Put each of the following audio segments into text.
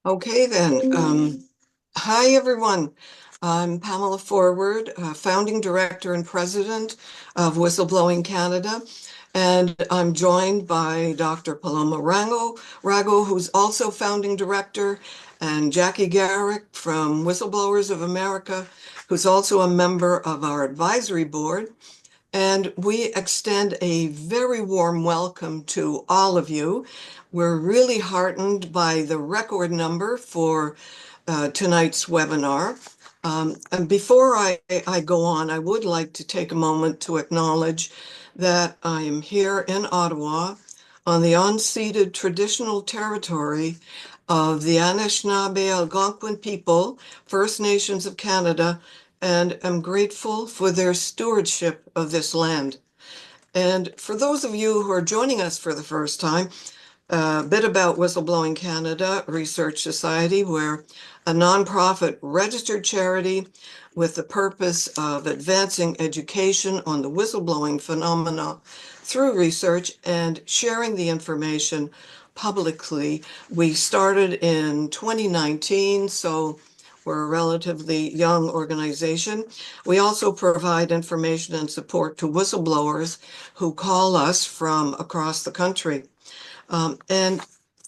Okay, then. Hi, everyone. I'm Pamela Forward, founding director and president of Whistleblowing Canada. And I'm joined by Dr. Paloma Rago, who's also founding director, and Jackie Garrick from Whistleblowers of America, who's also a member of our advisory board. And we extend a very warm welcome to all of you. We're really heartened by the record number for tonight's webinar. And before I go on, I would like to take a moment to acknowledge that I am here in Ottawa on the unceded traditional territory of the Anishinaabe Algonquin people, First Nations of Canada, and am grateful for their stewardship of this land. And for those of you who are joining us for the first time, a bit about Whistleblowing Canada Research Society. We're a nonprofit registered charity with the purpose of advancing education on the whistleblowing phenomena through research and sharing the information publicly. We started in 2019, so we're a relatively young organization. We also provide information and support to whistleblowers who call us from across the country. And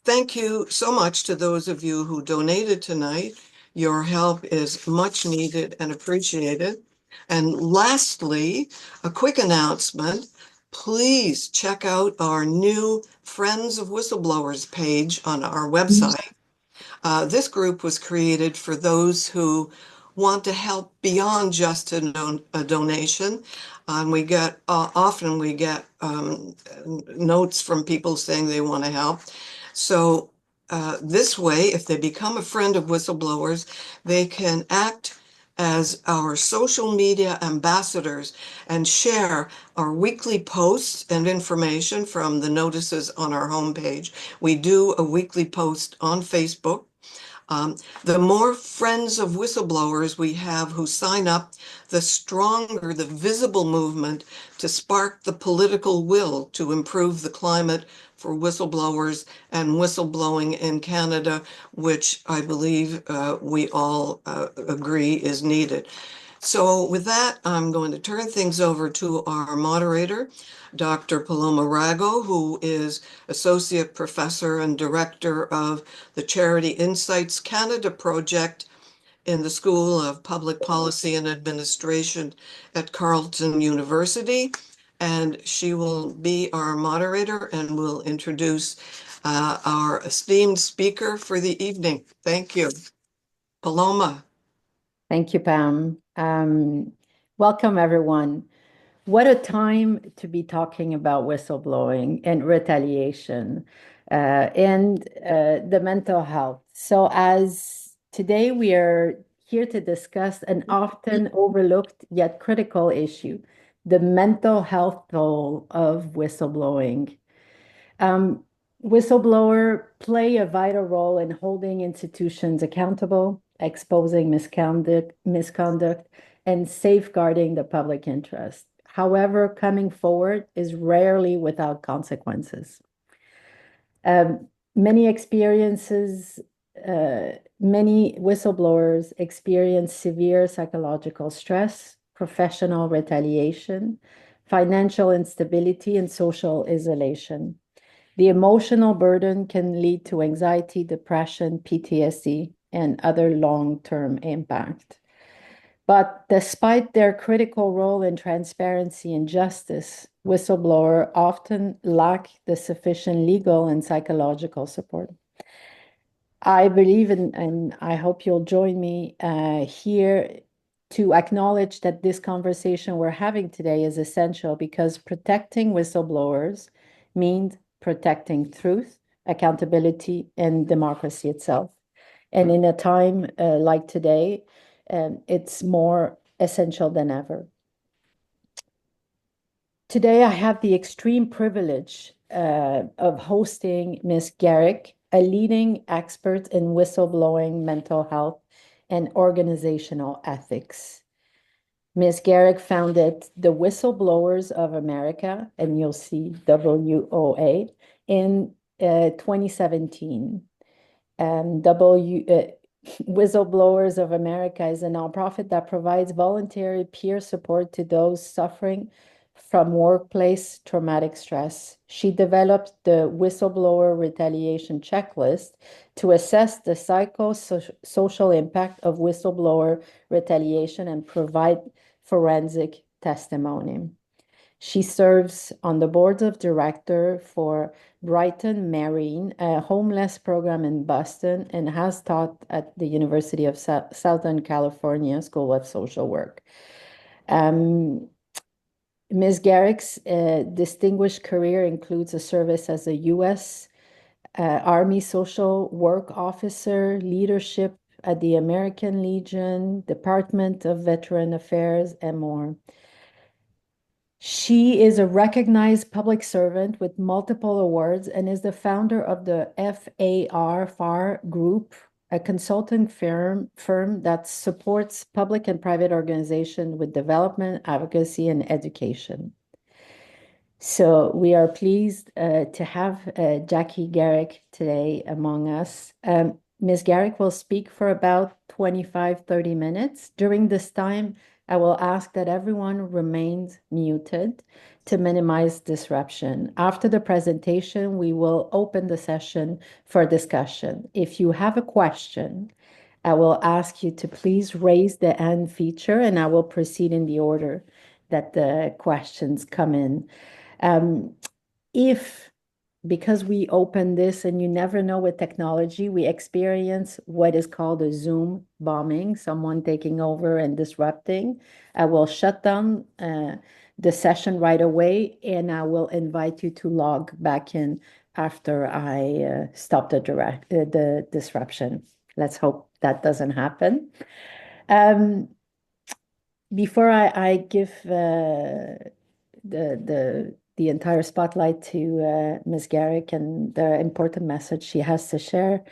thank you so much to those of you who donated tonight. Your help is much needed and appreciated. And lastly, a quick announcement. Please check out our new Friends of Whistleblowers page on our website. This group was created for those who want to help beyond just a donation. We get often we get notes from people saying they want to help. So this way, if they become a friend of Whistleblowers, they can act as our social media ambassadors and share our weekly posts and information from the notices on our homepage. We do a weekly post on Facebook. The more friends of whistleblowers we have who sign up, the stronger the visible movement to spark the political will to improve the climate for whistleblowers and whistleblowing in Canada, which I believe we all agree is needed. So with that, I'm going to turn things over to our moderator, Dr. Paloma Rago, who is Associate Professor and Director of the Charity Insights Canada Project in the School of Public Policy and Administration at Carleton University. And she will be our moderator and will introduce our esteemed speaker for the evening. Thank you. Paloma. Thank you, Pam. Welcome, everyone. What a time to be talking about whistleblowing and retaliation and the mental health. So as today we are here to discuss an often overlooked yet critical issue, the mental health toll of whistleblowing. Whistleblower play a vital role in holding institutions accountable, exposing misconduct, and safeguarding the public interest. However, coming forward is rarely without consequences. Many whistleblowers experience severe psychological stress, professional retaliation, financial instability, and social isolation. The emotional burden can lead to anxiety, depression, PTSD, and other long-term impact. But despite their critical role in transparency and justice, whistleblowers often lack the sufficient legal and psychological support. I believe, and I hope you'll join me here to acknowledge that this conversation we're having today is essential because protecting whistleblowers means protecting truth, accountability, and democracy itself. And in a time like today, it's more essential than ever. Today, I have the extreme privilege of hosting Ms. Garrick, a leading expert in whistleblowing, mental health, and organizational ethics. Ms. Garrick founded the Whistleblowers of America, and you'll see WOA, in 2017. Whistleblowers of America is a nonprofit that provides voluntary peer support to those suffering from workplace traumatic stress. She developed the Whistleblower Retaliation Checklist to assess the psychosocial impact of whistleblower retaliation and provide forensic testimony. She serves on the board of director for Brighton Marine, a homeless program in Boston, and has taught at the University of Southern California School of Social Work. Ms. Garrick's distinguished career includes a service as a U.S. Army Social Work Officer, leadership at the American Legion, Department of Veteran Affairs, and more. She is a recognized public servant with multiple awards and is the founder of the FAR Group, a consulting firm that supports public and private organizations with development, advocacy, and education. So we are pleased to have Jackie Garrick today among us. Ms. Garrick will speak for about 25-30 minutes. During this time, I will ask that everyone remains muted to minimize disruption. After the presentation, we will open the session for discussion. If you have a question, I will ask you to please raise the hand feature, and I will proceed in the order that the questions come in. Because we open this and you never know with technology, we experience what is called a Zoom bombing, someone taking over and disrupting. I will shut down the session right away, and I will invite you to log back in after I stop the disruption. Let's hope that doesn't happen. Before I give the entire spotlight to Ms. Garrick and the important message she has to share,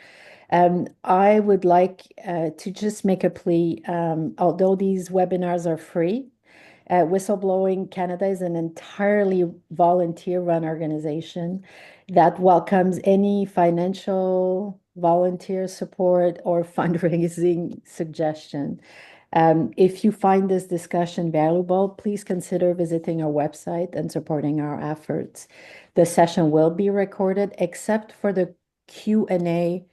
I would like to just make a plea. Although these webinars are free, Whistleblowing Canada is an entirely volunteer-run organization that welcomes any financial volunteer support or fundraising suggestion. If you find this discussion valuable, please consider visiting our website and supporting our efforts. The session will be recorded except for the Q&A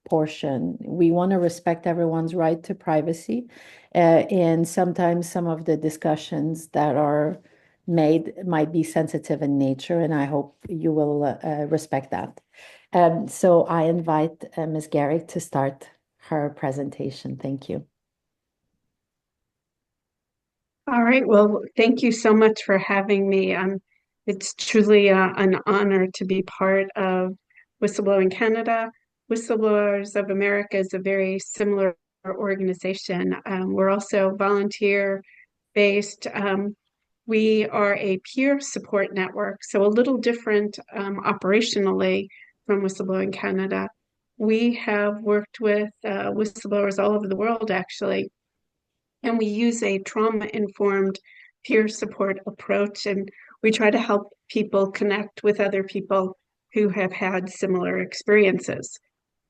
portion. We want to respect everyone's right to privacy, and sometimes some of the discussions that are made might be sensitive in nature, and I hope you will respect that. So I invite Ms. Garrick to start her presentation. Thank you. All right. Well, thank you so much for having me. It's truly an honor to be part of Whistleblowing Canada. Whistleblowers of America is a very similar organization. We're also volunteer-based. We are a peer support network, so a little different operationally from Whistleblowing Canada. We have worked with whistleblowers all over the world, actually. And we use a trauma-informed peer support approach, and we try to help people connect with other people who have had similar experiences.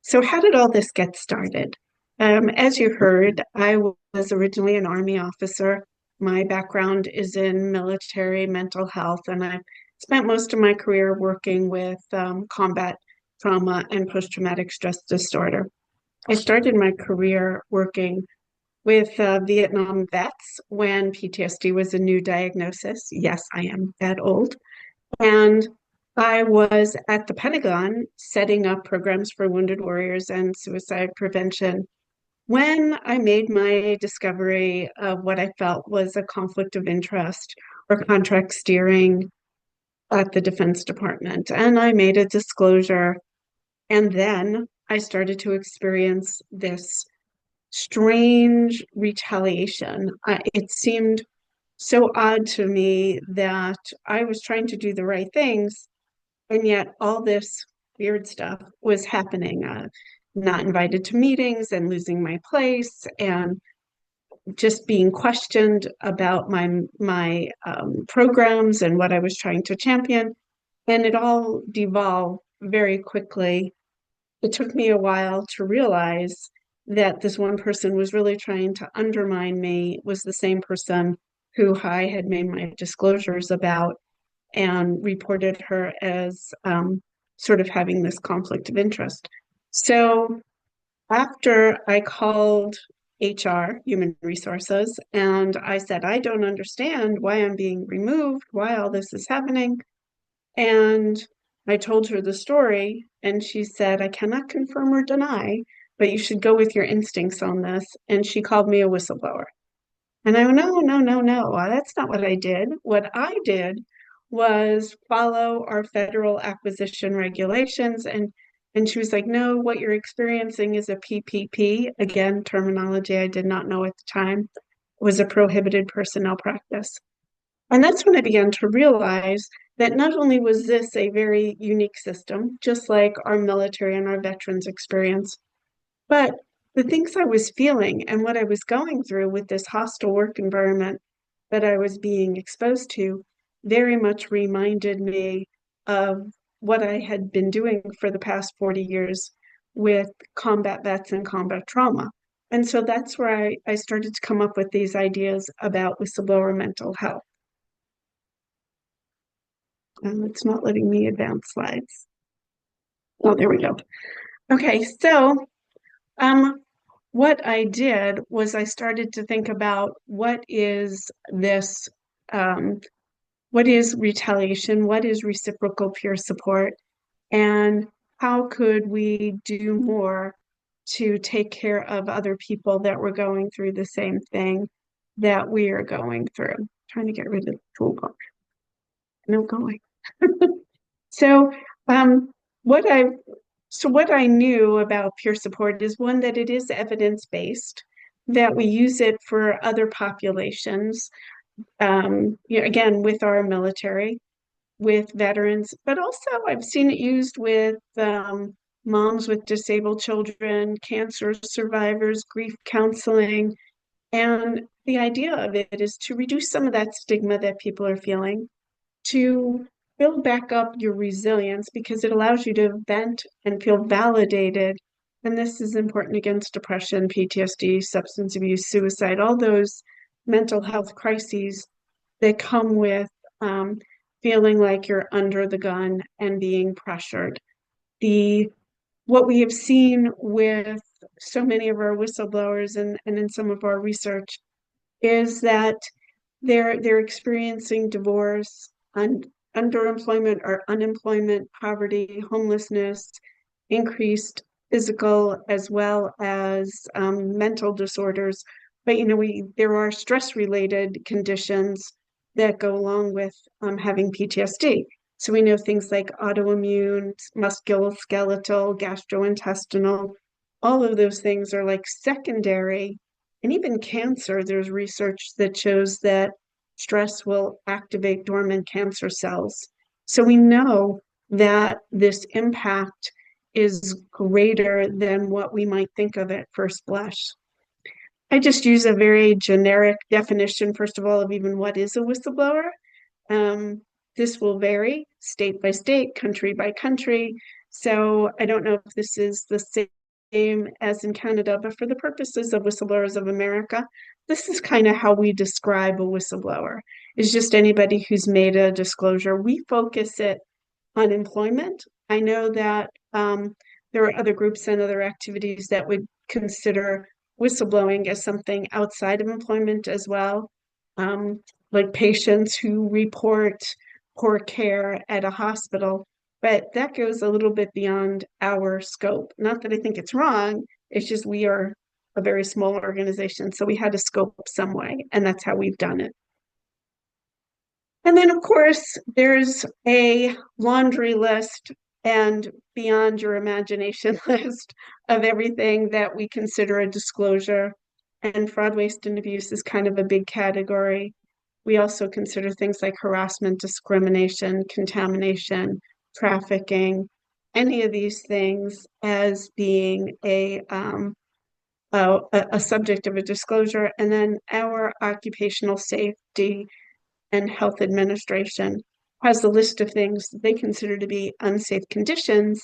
So how did all this get started? As you heard, I was originally an Army officer. My background is in military mental health, and I spent most of my career working with combat trauma and post-traumatic stress disorder. I started my career working with Vietnam vets when PTSD was a new diagnosis. Yes, I am that old. And I was at the Pentagon setting up programs for wounded warriors and suicide prevention when I made my discovery of what I felt was a conflict of interest or contract steering at the Defense Department. And I made a disclosure. And then I started to experience this strange retaliation. It seemed so odd to me that I was trying to do the right things, and yet all this weird stuff was happening. Not invited to meetings and losing my place and just being questioned about my programs and what I was trying to champion. And it all devolved very quickly it took me a while to realize that this one person was really trying to undermine me, was the same person who I had made my disclosures about and reported her as sort of having this conflict of interest. So after I called HR, Human Resources, and I said, I don't understand why I'm being removed, why all this is happening. And I told her the story, and she said, I cannot confirm or deny, but you should go with your instincts on this. And she called me a whistleblower. And I went, no, no, no, no, that's not what I did. What I did was follow our federal acquisition regulations. And she was like, no, what you're experiencing is a PPP. Again, terminology I did not know at the time. It was a prohibited personnel practice. And that's when I began to realize that not only was this a very unique system, just like our military and our veterans experience, but the things I was feeling and what I was going through with this hostile work environment that I was being exposed to very much reminded me of what I had been doing for the past 40 years with combat vets and combat trauma. And so that's where I started to come up with these ideas about whistleblower mental health. It's not letting me advance slides. Oh, there we go. Okay, so what I did was I started to think about what is this, what is retaliation, what is reciprocal peer support, and how could we do more to take care of other people that were going through the same thing that we are going through. I'm trying to get rid of the toolbar. No going. So what I what I knew about peer support is one, that it is evidence-based, that we use it for other populations, again, with our military, with veterans, but also I've seen it used with moms with disabled children, cancer survivors, grief counseling. And the idea of it is to reduce some of that stigma that people are feeling, to build back up your resilience, because it allows you to vent and feel validated. And this is important against depression, PTSD, substance abuse, suicide, all those mental health crises that come with feeling like you're under the gun and being pressured. What we have seen with so many of our whistleblowers and in some of our research is that they're experiencing divorce, underemployment or unemployment, poverty, homelessness, increased physical as well as mental disorders. But there are stress-related conditions that go along with having PTSD. So we know things like autoimmune, musculoskeletal, gastrointestinal, all of those things are like secondary. And even cancer, there's research that shows that stress will activate dormant cancer cells. So we know that this impact is greater than what we might think of at first blush. I just use a very generic definition, first of all, of even what is a whistleblower. This will vary state by state, country by country. So I don't know if this is the same as in Canada, but for the purposes of Whistleblowers of America, this is kind of how we describe a whistleblower. It's just anybody who's made a disclosure. We focus it on employment. I know that there are other groups and other activities that would consider whistleblowing as something outside of employment as well, like patients who report poor care at a hospital. But that goes a little bit beyond our scope. Not that I think it's wrong, it's just we are a very small organization, so we had to scope some way, and that's how we've done it. And then, of course, there's a laundry list and beyond your imagination list of everything that we consider a disclosure. And fraud, waste, and abuse is kind of a big category. We also consider things like harassment, discrimination, contamination, trafficking, any of these things as being a subject of a disclosure. And then our occupational safety and health administration has a list of things they consider to be unsafe conditions.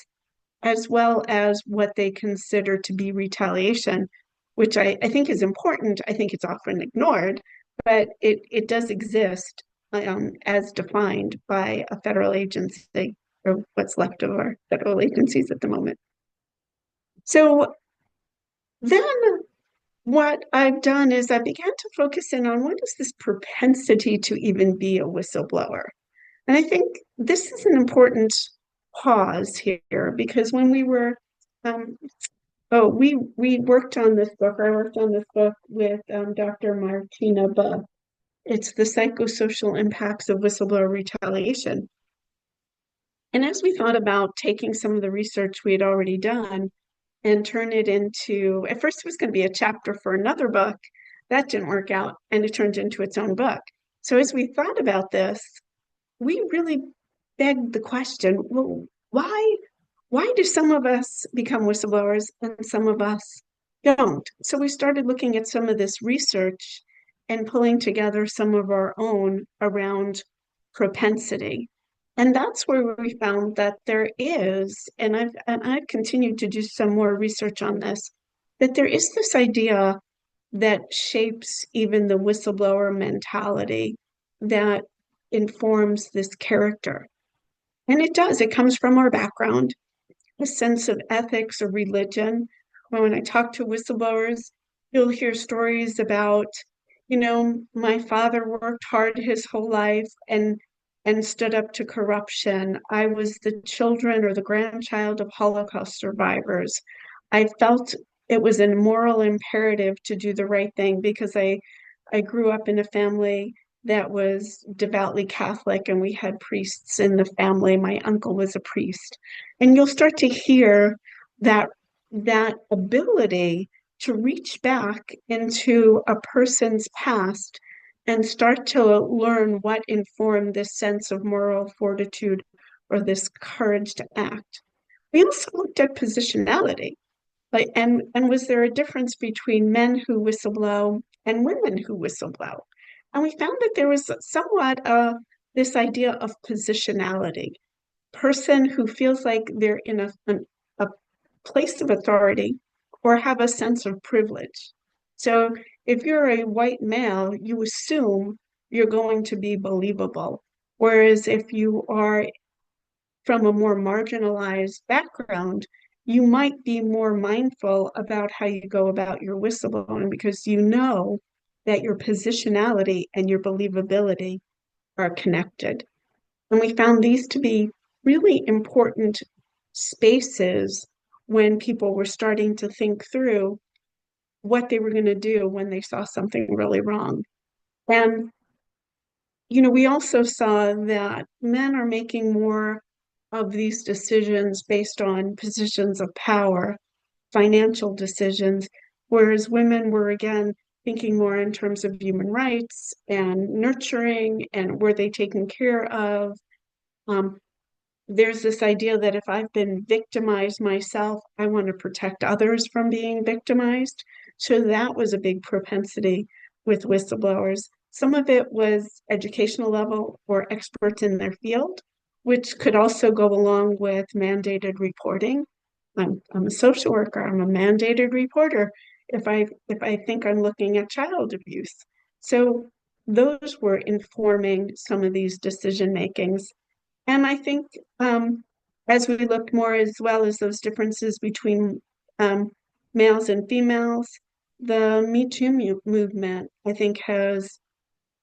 as well as what they consider to be retaliation, which I think is important. I think it's often ignored, but it does exist as defined by a federal agency, or what's left of our federal agencies at the moment. So then what I've done is I began to focus in on what is this propensity to even be a whistleblower. And I think this is an important pause here because when we were, we worked on this book. I worked on this book with Dr. Martina Buff. It's the psychosocial impacts of whistleblower retaliation. And as we thought about taking some of the research we had already done and turn it into, at first it was going to be a chapter for another book. That didn't work out, and it turned into its own book. So as we thought about this, we really begged the question, well, why do some of us become whistleblowers and some of us don't? So we started looking at some of this research and pulling together some of our own around propensity. And that's where we found that there is, and I've continued to do some more research on this, that there is this idea that shapes even the whistleblower mentality that informs this character. And it does, it comes from our background, a sense of ethics or religion. When I talk to whistleblowers, you'll hear stories about, my father worked hard his whole life and stood up to corruption. I was the children or the grandchild of Holocaust survivors. I felt it was a moral imperative to do the right thing because I grew up in a family that was devoutly Catholic and we had priests in the family. My uncle was a priest. And you'll start to hear that ability to reach back into a person's past and start to learn what informed this sense of moral fortitude or this courage to act. We also looked at positionality. And was there a difference between men who whistleblow and women who whistleblow? And we found that there was somewhat this idea of positionality. Person who feels like they're in a place of authority or have a sense of privilege. So if you're a white male, you assume you're going to be believable. Whereas if you are from a more marginalized background, you might be more mindful about how you go about your whistleblowing because you know that your positionality and your believability are connected. And we found these to be really important spaces when people were starting to think through what they were going to do when they saw something really wrong. And, we also saw that men are making more of these decisions based on positions of power, financial decisions, whereas women were again thinking more in terms of human rights and nurturing and were they taken care of. There's this idea that if I've been victimized myself, I want to protect others from being victimized. So that was a big propensity with whistleblowers. Some of it was educational level or experts in their field, which could also go along with mandated reporting. I'm a social worker, I'm a mandated reporter if I think I'm looking at child abuse. So those were informing some of these decision makings. And I think as we looked more as well as those differences between males and females, the Me Too movement, I think, has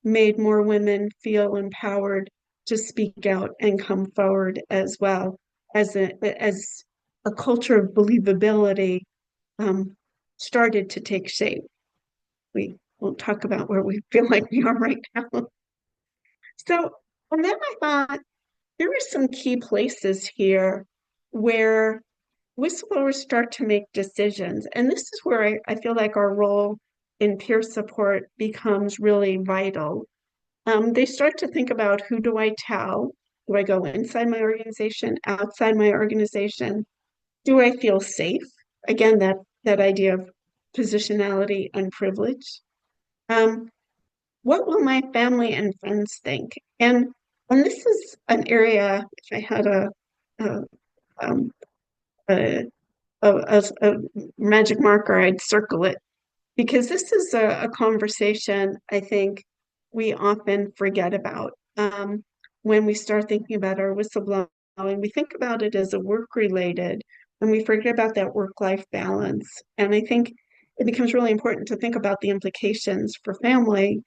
made more women feel empowered to speak out and come forward as well as a culture of believability started to take shape. We won't talk about where we feel like we are right now. So, and then I thought, there are some key places here where whistleblowers start to make decisions. And this is where I feel like our role in peer support becomes really vital. They start to think about, who do I tell? Do I go inside my organization, outside my organization? Do I feel safe? Again, that idea of positionality and privilege. What will my family and friends think? And this is an area, if I had a a magic marker, I'd circle it, because this is a conversation I think we often forget about. When we start thinking about our whistleblowing, we think about it as a work related, and we forget about that work-life balance. And I think it becomes really important to think about the implications for family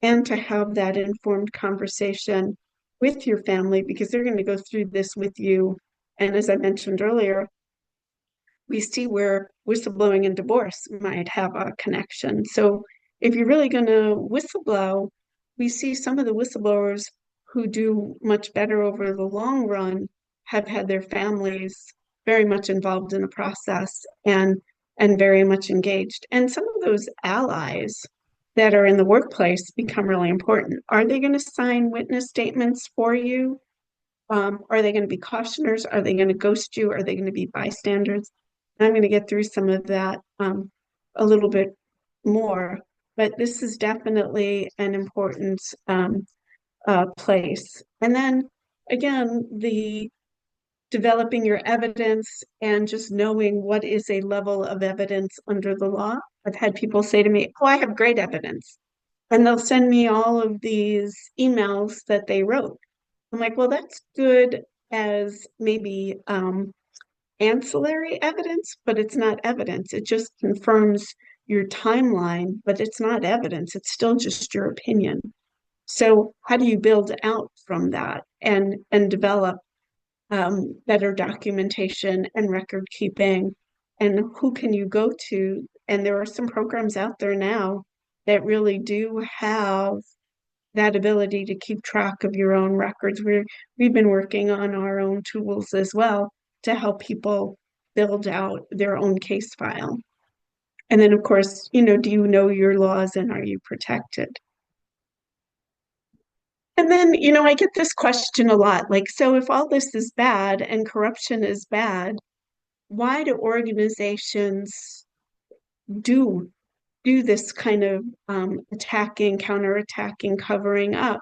and to have that informed conversation with your family, because they're going to go through this with you. And as I mentioned earlier, we see where whistleblowing and divorce might have a connection. So if you're really going to whistleblow, we see some of the whistleblowers who do much better over the long run have had their families very much involved in the process and very much engaged. And some of those allies that are in the workplace become really important. Are they going to sign witness statements for you? Are they going to be cautioners? Are they going to ghost you? Are they going to be bystanders? I'm going to get through some of that a little bit more, but this is definitely an important place. And then again, the developing your evidence and just knowing what is a level of evidence under the law. I've had people say to me, "Oh, I have great evidence." And they'll send me all of these emails that they wrote. I'm like, well, that's good as maybe ancillary evidence, but it's not evidence. It just confirms your timeline, but it's not evidence. It's still just your opinion. So how do you build out from that and develop better documentation and record keeping? And who can you go to? And there are some programs out there now that really do have that ability to keep track of your own records. We've been working on our own tools as well to help people build out their own case file. And then, of course, do you know your laws and are you protected? And then, I get this question a lot, like, so if all this is bad and corruption is bad, why do organizations do this kind of attacking, counterattacking, covering up?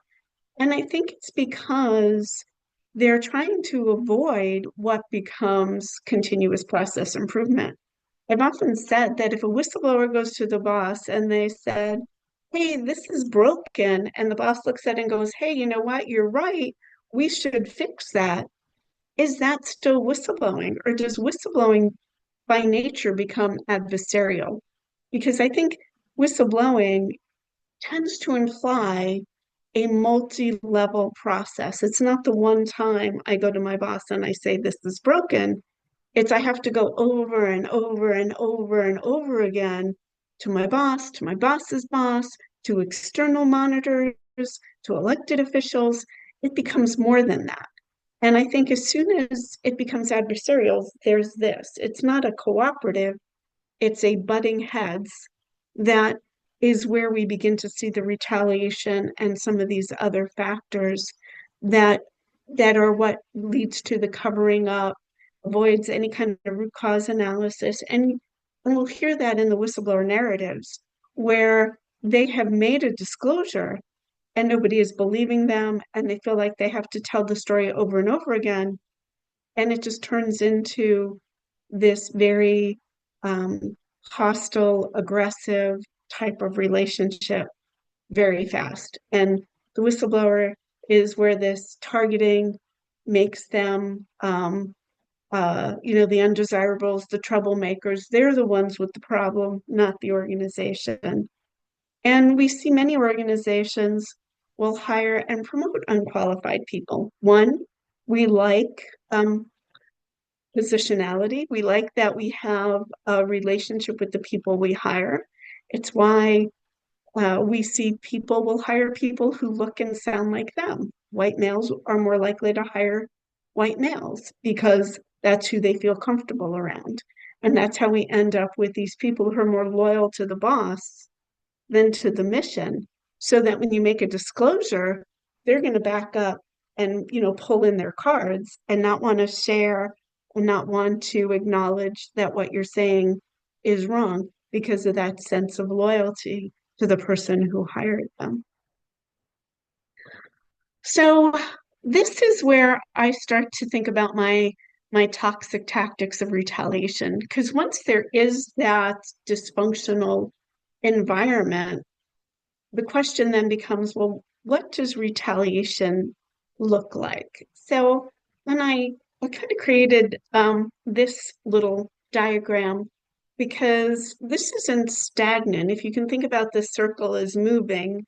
And I think it's because they're trying to avoid what becomes continuous process improvement. I've often said that if a whistleblower goes to the boss and they said, "Hey, this is broken," and the boss looks at it and goes, "Hey, you know what? You're right. We should fix that." Is that still whistleblowing? Or does whistleblowing by nature become adversarial? Because I think whistleblowing tends to imply a multi-level process. It's not the one time I go to my boss and I say, "This is broken." It's I have to go over and over and over and over again to my boss, to my boss's boss, to external monitors, to elected officials. It becomes more than that. And I think as soon as it becomes adversarial, there's this. It's not a cooperative, it's a butting heads that is where we begin to see the retaliation and some of these other factors that are what leads to the covering up, avoids any kind of root cause analysis. And we'll hear that in the whistleblower narratives where they have made a disclosure and nobody is believing them and they feel like they have to tell the story over and over again. And it just turns into this very hostile, aggressive type of relationship very fast. And the whistleblower is where this targeting makes them, the undesirables, the troublemakers. They're the ones with the problem, not the organization. And we see many organizations will hire and promote unqualified people. One, we like positionality. We like that we have a relationship with the people we hire. It's why we see people will hire people who look and sound like them. White males are more likely to hire white males because that's who they feel comfortable around. And that's how we end up with these people who are more loyal to the boss than to the mission. So that when you make a disclosure, they're going to back up and pull in their cards and not want to share and not want to acknowledge that what you're saying is wrong because of that sense of loyalty to the person who hired them. So this is where I start to think about my my toxic tactics of retaliation. Because once there is that dysfunctional environment, the question then becomes, well, what does retaliation look like? So when I kind of created this little diagram because this isn't stagnant. If you can think about this circle as moving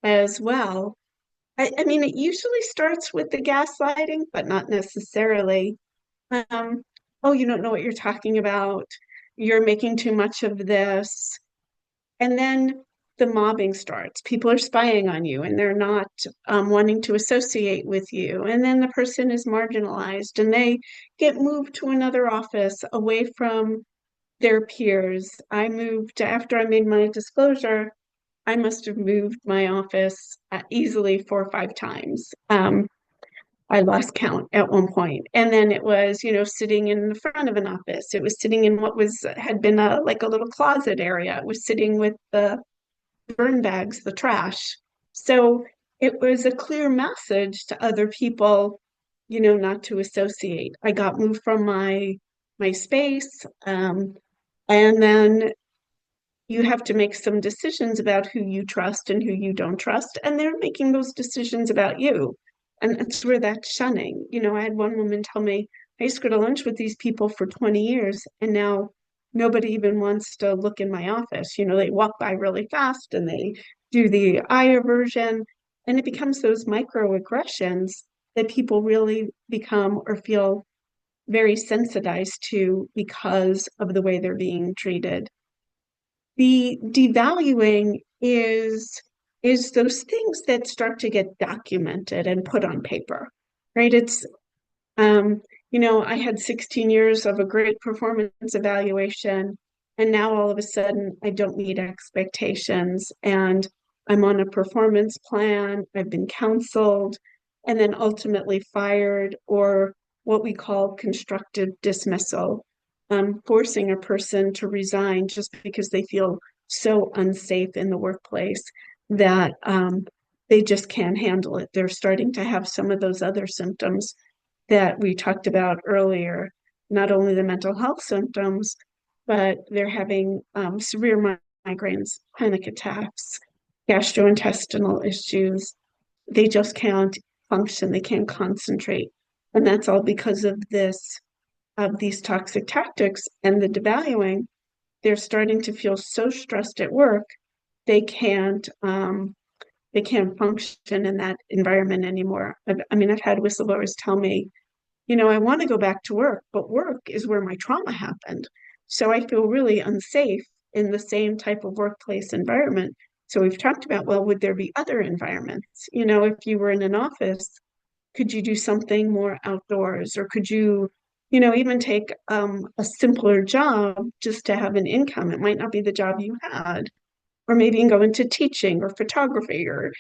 as well, I mean, it usually starts with the gaslighting, but not necessarily. Um, oh, you don't know what you're talking about. You're making too much of this. And then the mobbing starts. People are spying on you and they're not wanting to associate with you. And then the person is marginalized and they get moved to another office away from their peers. I moved after I made my disclosure. I must have moved my office easily 4 or 5 times. I lost count at one point. And then it was, sitting in the front of an office. It was sitting in what had been like a little closet area. It was sitting with the burn bags, the trash. So it was a clear message to other people, not to associate. I got moved from my space. And then you have to make some decisions about who you trust and who you don't trust. And they're making those decisions about you. And that's where that shunning. I had one woman tell me, I used to go to lunch with these people for 20 years, and now nobody even wants to look in my office. They walk by really fast and they do the eye aversion. And it becomes those microaggressions that people really become or feel very sensitized to because of the way they're being treated. The devaluing is those things that start to get documented and put on paper, right? It's um, I had 16 years of a great performance evaluation, and now all of a sudden I don't meet expectations, and I'm on a performance plan. I've been counseled, and then ultimately fired, or what we call constructive dismissal, forcing a person to resign just because they feel so unsafe in the workplace that they just can't handle it. They're starting to have some of those other symptoms that we talked about earlier, not only the mental health symptoms, but they're having severe migraines, panic attacks, gastrointestinal issues. They just can't function, they can't concentrate. And that's all because of these toxic tactics and the devaluing. They're starting to feel so stressed at work, they can't function in that environment anymore. I've had whistleblowers tell me, I want to go back to work, but work is where my trauma happened. So I feel really unsafe in the same type of workplace environment. So we've talked about, well, would there be other environments? If you were in an office, could you do something more outdoors? Or could you, even take a simpler job just to have an income? It might not be the job you had. Or maybe you can go into teaching or photography or,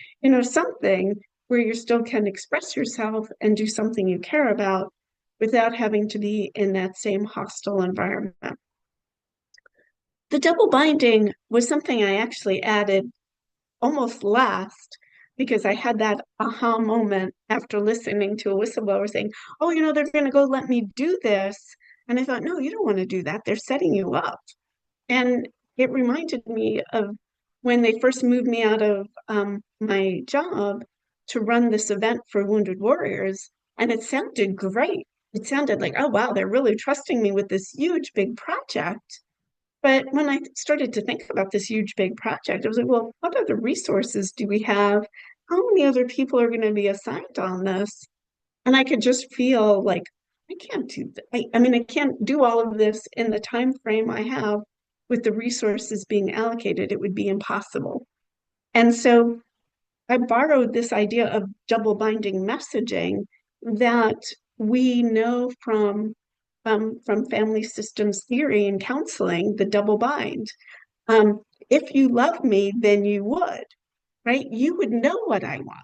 something where you still can express yourself and do something you care about without having to be in that same hostile environment. The double binding was something I actually added almost last because I had that aha moment after listening to a whistleblower saying, oh, they're going to go let me do this. And I thought, no, you don't want to do that. They're setting you up. And it reminded me of when they first moved me out of my job to run this event for Wounded Warriors. And it sounded great. It sounded like, oh, wow, they're really trusting me with this huge, big project. But when I started to think about this huge, big project, I was like, well, what other resources do we have? How many other people are going to be assigned on this? And I could just feel like I can't do that. I can't do all of this in the time frame I have with the resources being allocated. It would be impossible. And so I borrowed this idea of double binding messaging that we know from family systems theory and counseling, the double bind. If you love me, then you would, right? You would know what I want.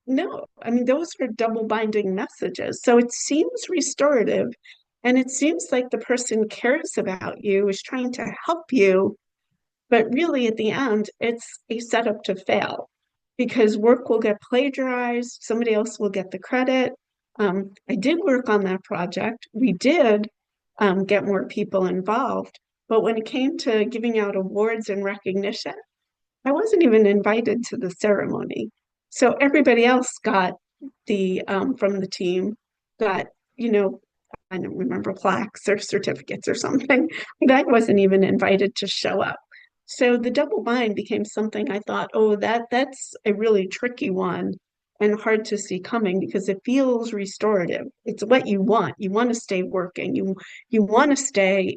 No, those are double binding messages. So it seems restorative and it seems like the person cares about you, is trying to help you. But really, at the end, it's a setup to fail because work will get plagiarized, somebody else will get the credit. I did work on that project. We did get more people involved, but when it came to giving out awards and recognition, I wasn't even invited to the ceremony. So everybody else got the from the team got, you know, I don't remember, plaques or certificates or something. I wasn't even invited to show up. So the double bind became something I thought, oh, that's a really tricky one and hard to see coming because it feels restorative. It's what you want. You want to stay working. You want to stay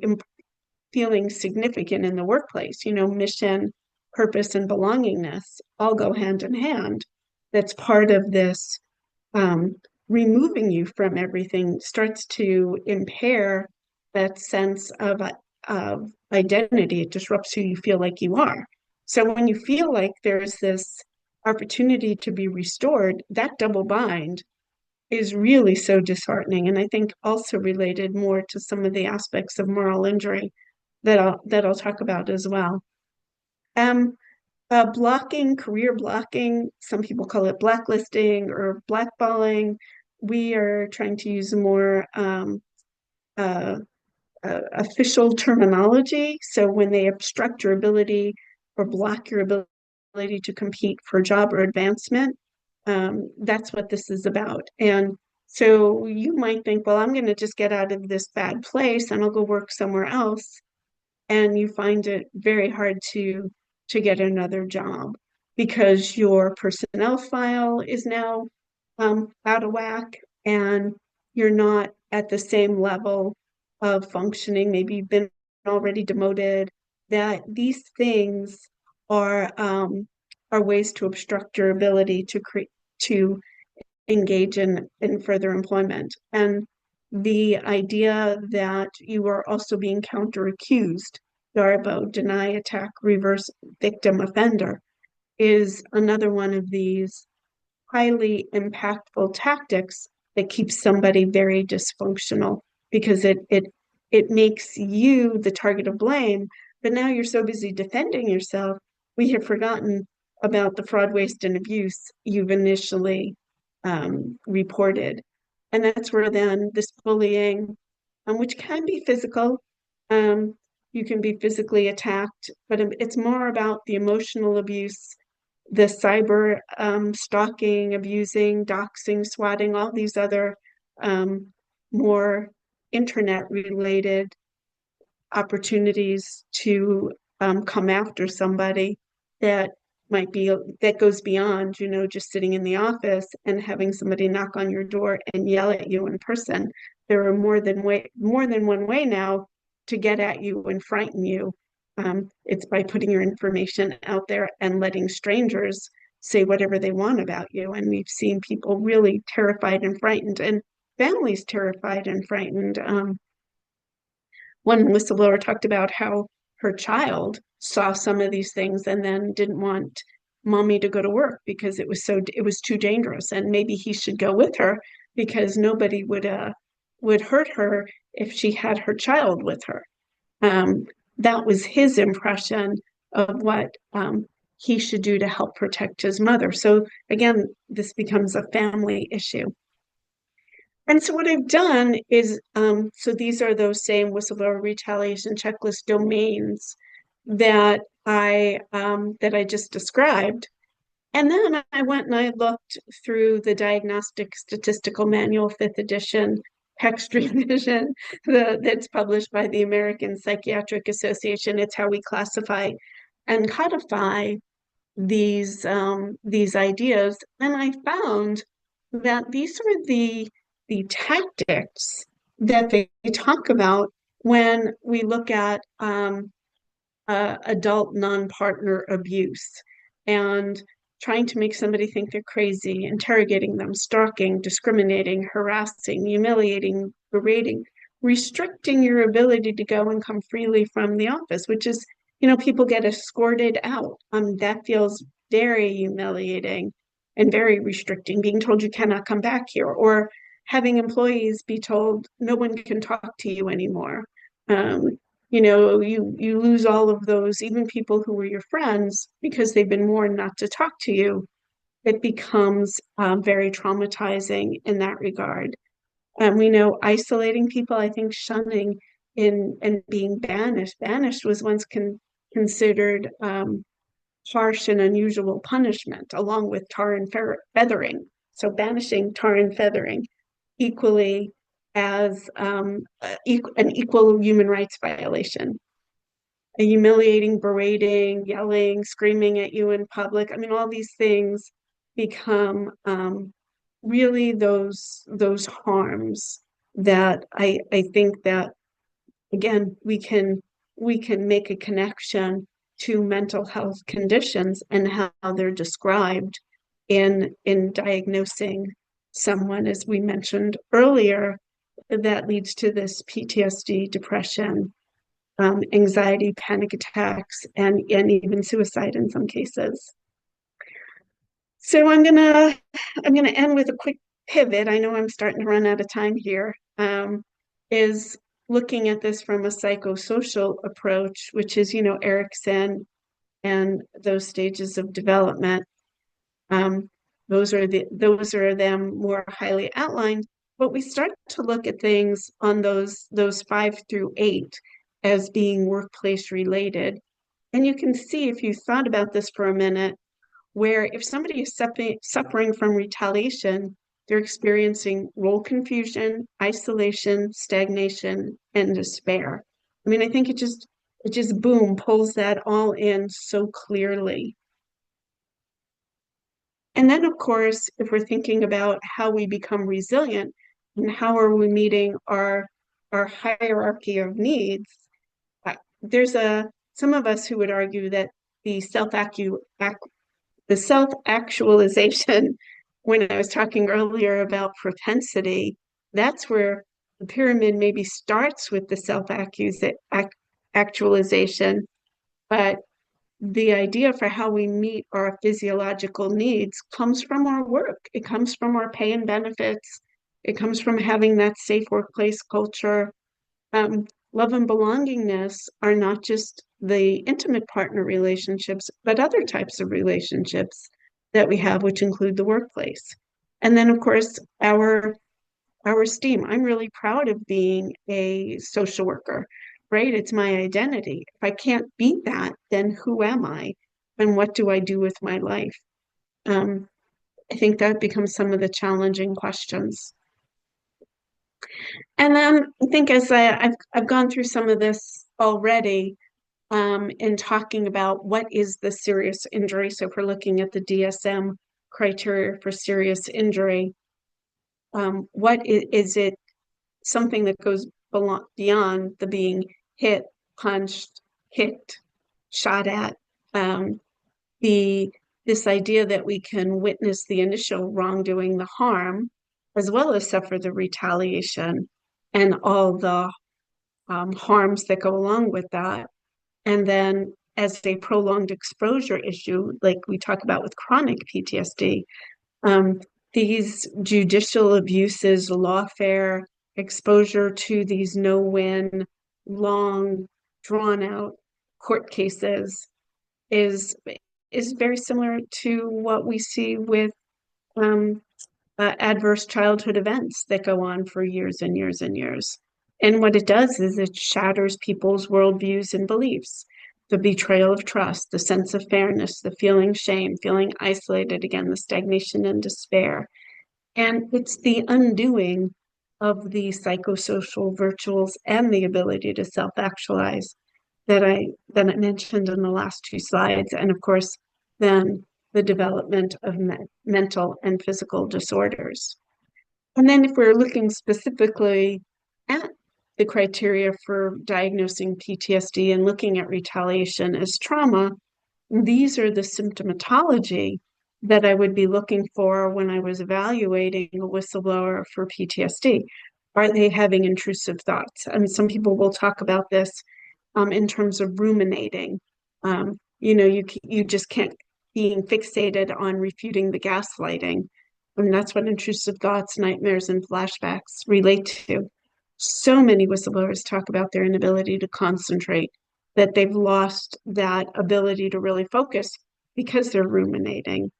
feeling significant in the workplace. You know, mission, purpose, and belongingness all go hand in hand. That's part of this. Removing you from everything starts to impair that sense of identity. It disrupts who you feel like you are. So when you feel like there's this opportunity to be restored, that double bind is really so disheartening. And I think also related more to some of the aspects of moral injury that I'll talk about as well. Um, Blocking, career blocking, some people call it blacklisting or blackballing. We are trying to use more uh, official terminology. So when they obstruct your ability or block your ability to compete for job or advancement, that's what this is about. And so you might think, well, I'm going to just get out of this bad place and I'll go work somewhere else, and you find it very hard to get another job because your personnel file is now out of whack and you're not at the same level of functioning. Maybe you've been already demoted. That these things are ways to obstruct your ability to engage in further employment. And the idea that you are also being counter accused, Darbo, deny, attack, reverse, victim, offender, is another one of these highly impactful tactics that keeps somebody very dysfunctional because it makes you the target of blame, but now you're so busy defending yourself, we have forgotten about the fraud, waste, and abuse you've initially reported. And that's where then this bullying, which can be physical, um, you can be physically attacked, but it's more about the emotional abuse, the cyber stalking, abusing, doxing, swatting, all these other more internet related opportunities to come after somebody that might be that goes beyond, you know, just sitting in the office and having somebody knock on your door and yell at you in person. There are more than one way now to get at you and frighten you. It's by putting your information out there and letting strangers say whatever they want about you. And we've seen people really terrified and frightened, and families terrified and frightened. One whistleblower talked about how her child saw some of these things and then didn't want mommy to go to work because it was too dangerous, and maybe he should go with her because nobody would hurt her if she had her child with her. Um, that was his impression of what he should do to help protect his mother. So again, this becomes a family issue. And so what I've done is, so these are those same whistleblower retaliation checklist domains that I just described. And then I went and I looked through the Diagnostic Statistical Manual, 5th edition, text revision, that's published by the American Psychiatric Association. It's how we classify and codify these ideas. And I found that these are the tactics that they talk about when we look at adult non-partner abuse and trying to make somebody think they're crazy, interrogating them, stalking, discriminating, harassing, humiliating, berating, restricting your ability to go and come freely from the office, which is, you know, people get escorted out. That feels very humiliating and very restricting, being told you cannot come back here, or having employees be told no one can talk to you anymore. You know, you lose all of those, even people who were your friends, because they've been warned not to talk to you. it becomes very traumatizing in that regard. We know isolating people, I think shunning and being banished. Banished was once considered harsh and unusual punishment, along with tar and feathering. So banishing, tar and feathering, equally as an equal human rights violation. A humiliating, berating, yelling, screaming at you in public. I mean, all these things become really those harms that I think that again we can make a connection to mental health conditions and how they're described in diagnosing someone, as we mentioned earlier, that leads to this PTSD, depression, anxiety, panic attacks, and even suicide in some cases. So I'm gonna end with a quick pivot. I know I'm starting to run out of time here. Is looking at this from a psychosocial approach, which is, Erikson and those stages of development. Um, those are them more highly outlined. But we start to look at things on those 5 through 8 as being workplace related. And you can see, if you thought about this for a minute, where if somebody is suffering from retaliation, they're experiencing role confusion, isolation, stagnation, and despair. I mean, I think it just boom pulls that all in so clearly. And then, of course, if we're thinking about how we become resilient and how are we meeting our hierarchy of needs, there's some of us who would argue that the self-actualization, when I was talking earlier about propensity, that's where the pyramid maybe starts with the self-actualization, but the idea for how we meet our physiological needs comes from our work. It comes from our pay and benefits. It comes from having that safe workplace culture. Love and belongingness are not just the intimate partner relationships, but other types of relationships that we have, which include the workplace. And then, of course, our esteem. I'm really proud of being a social worker, right? It's my identity. If I can't beat that, then who am I? And what do I do with my life? Um, I think that becomes some of the challenging questions. And then I think I've gone through some of this already in talking about what is the serious injury. So if we're looking at the DSM criteria for serious injury, what is it something that goes beyond the being hit, punched, kicked, shot at? The this idea that we can witness the initial wrongdoing, the harm, as well as suffer the retaliation and all the harms that go along with that. And then as a prolonged exposure issue, like we talk about with chronic PTSD, um, these judicial abuses, lawfare, exposure to these no-win, long, drawn-out court cases is is very similar to what we see with um, adverse childhood events that go on for years and years and years. And what it does is it shatters people's worldviews and beliefs. The betrayal of trust, the sense of fairness, the feeling shame, feeling isolated again, the stagnation and despair. And it's the undoing of the psychosocial virtuals and the ability to self-actualize that I mentioned in the last 2 slides. And of course, then the development of mental and physical disorders. And then if we're looking specifically at the criteria for diagnosing PTSD and looking at retaliation as trauma, these are the symptomatology that I would be looking for when I was evaluating a whistleblower for PTSD. Are they having intrusive thoughts? And some people will talk about this in terms of ruminating. You just can't being fixated on refuting the gaslighting. And that's what intrusive thoughts, nightmares, and flashbacks relate to. So many whistleblowers talk about their inability to concentrate, that they've lost that ability to really focus because they're ruminating.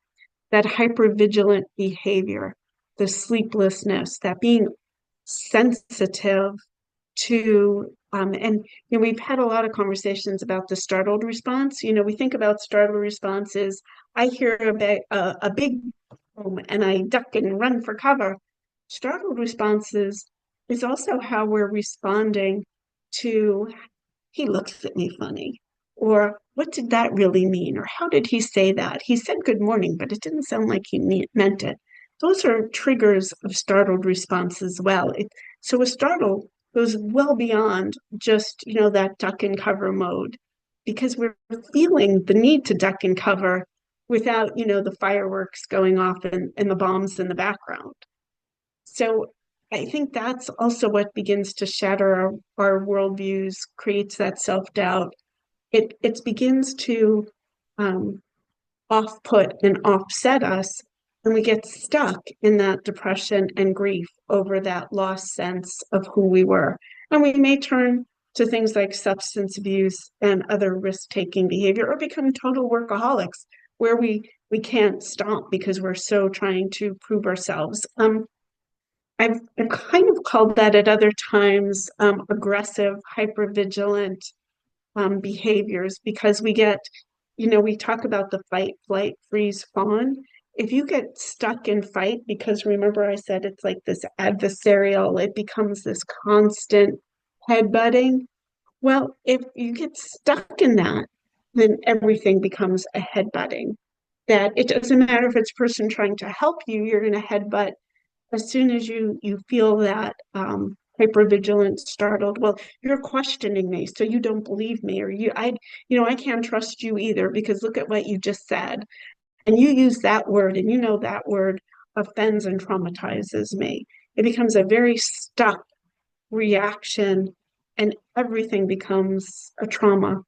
that hypervigilant behavior, the sleeplessness, that being sensitive to and we've had a lot of conversations about the startled response. We think about startled responses. I hear a big boom and I duck and run for cover. Startled responses is also how we're responding to, he looks at me funny, or what did that really mean, or how did he say that? He said good morning, but it didn't sound like he meant it. Those are triggers of startled response as well. So a startle goes well beyond just, that duck and cover mode, because we're feeling the need to duck and cover without, the fireworks going off and the bombs in the background. So I think that's also what begins to shatter our worldviews, creates that self-doubt. It begins to um, off-put and offset us, and we get stuck in that depression and grief over that lost sense of who we were. And we may turn to things like substance abuse and other risk-taking behavior, or become total workaholics, where we can't stop because we're so trying to prove ourselves. I've kind of called that at other times aggressive, hypervigilant behaviors, because we talk about the fight, flight, freeze, fawn. If you get stuck in fight, because remember I said it's like this adversarial, it becomes this constant headbutting. Well, if you get stuck in that, then everything becomes a headbutting. That it doesn't matter if it's a person trying to help you, you're going to headbutt as soon as you feel that hypervigilant, startled. Well, you're questioning me, so you don't believe me, or I can't trust you either, because look at what you just said, and you use that word, and that word offends and traumatizes me. It becomes a very stuck reaction, and everything becomes a trauma.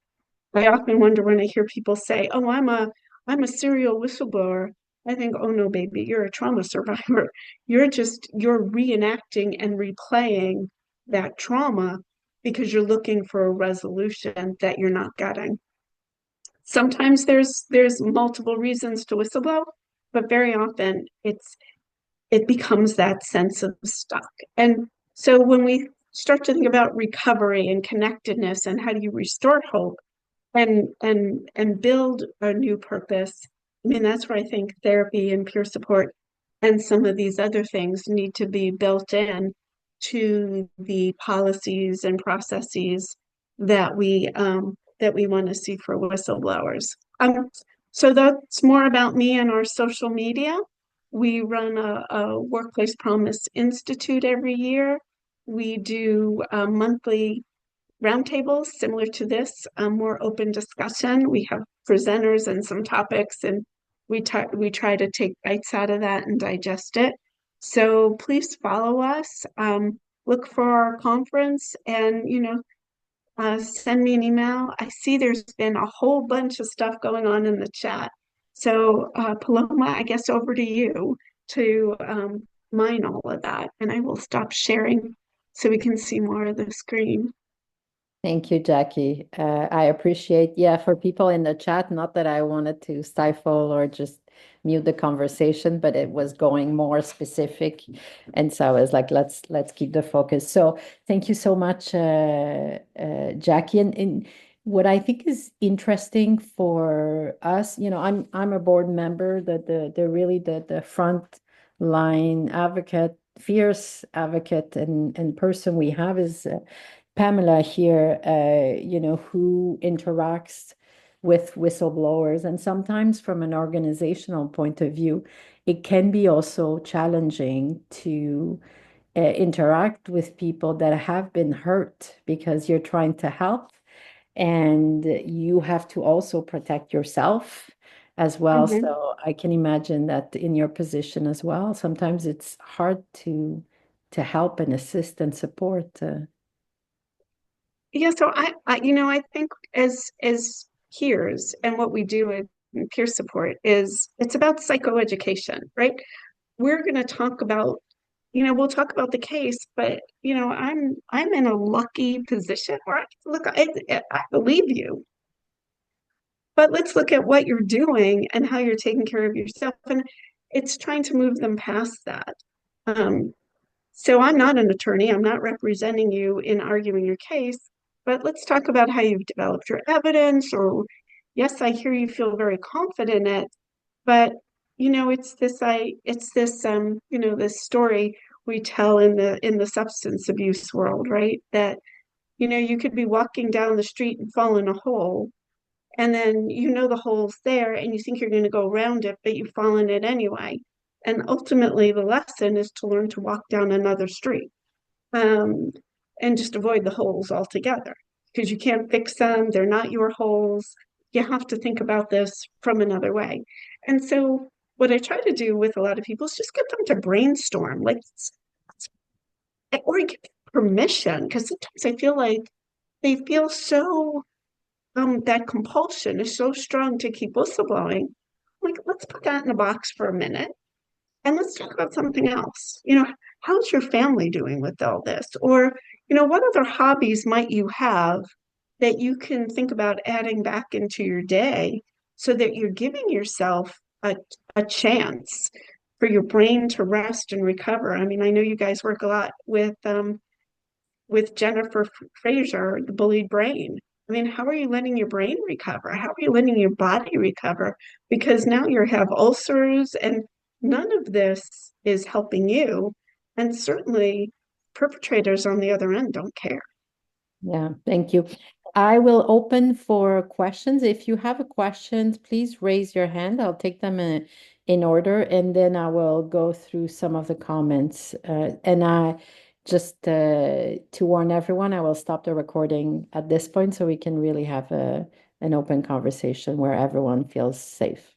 I often wonder when I hear people say, "Oh, I'm a serial whistleblower." I think, "Oh no, baby, you're a trauma survivor. You're reenacting and replaying that trauma because you're looking for a resolution that you're not getting." Sometimes there's multiple reasons to whistleblow, but very often it becomes that sense of stuck. And so when we start to think about recovery and connectedness and how do you restore hope, and build a new purpose. I mean, that's where I think therapy and peer support and some of these other things need to be built in to the policies and processes that we want to see for whistleblowers. So that's more about me and our social media. We run a Workplace Promise Institute every year. We do monthly roundtables similar to this, more open discussion. We have presenters and some topics, and we try to take bites out of that and digest it. So please follow us. Look for our conference, and send me an email. I see there's been a whole bunch of stuff going on in the chat. So Paloma, I guess over to you to mine all of that, and I will stop sharing so we can see more of the screen. Thank you, Jackie. I appreciate, yeah, for people in the chat, not that I wanted to stifle or just mute the conversation, but it was going more specific. And so I was like, let's keep the focus. So thank you so much, Jackie. And what I think is interesting for us, I'm a board member, the really the front line advocate, fierce advocate and person we have is Pamela here, who interacts with whistleblowers. And sometimes from an organizational point of view, it can be also challenging to interact with people that have been hurt because you're trying to help and you have to also protect yourself as well. Mhm. So I can imagine that in your position as well, sometimes it's hard to help and assist and support. Yeah, so I think as peers, and what we do in peer support is it's about psychoeducation, right? We're going to talk about, we'll talk about the case, but I'm in a lucky position where look, I believe you. but let's look at what you're doing and how you're taking care of yourself. And it's trying to move them past that. Um, so I'm not an attorney. I'm not representing you in arguing your case, but let's talk about how you've developed your evidence. Or, yes, I hear you feel very confident in it, but this story we tell in the substance abuse world, right? That, you could be walking down the street and fall in a hole, and then the hole's there and you think you're going to go around it, but you fall in it anyway. And ultimately, the lesson is to learn to walk down another street, um, and just avoid the holes altogether because you can't fix them. They're not your holes. You have to think about this from another way. And so, what I try to do with a lot of people is just get them to brainstorm, like, or give permission, because sometimes I feel like they feel so that compulsion is so strong to keep whistleblowing. Like, let's put that in a box for a minute and let's talk about something else. How's your family doing with all this? Or, what other hobbies might you have that you can think about adding back into your day so that you're giving yourself a chance for your brain to rest and recover? I mean, I know you guys work a lot with Jennifer Fraser, the bullied brain. I mean, how are you letting your brain recover? How are you letting your body recover? Because now you have ulcers, and none of this is helping you. And certainly, perpetrators on the other end don't care. Yeah, thank you. I will open for questions. If you have a question, please raise your hand. I'll take them in order, and then I will go through some of the comments. And I just to warn everyone, I will stop the recording at this point so we can really have an open conversation where everyone feels safe.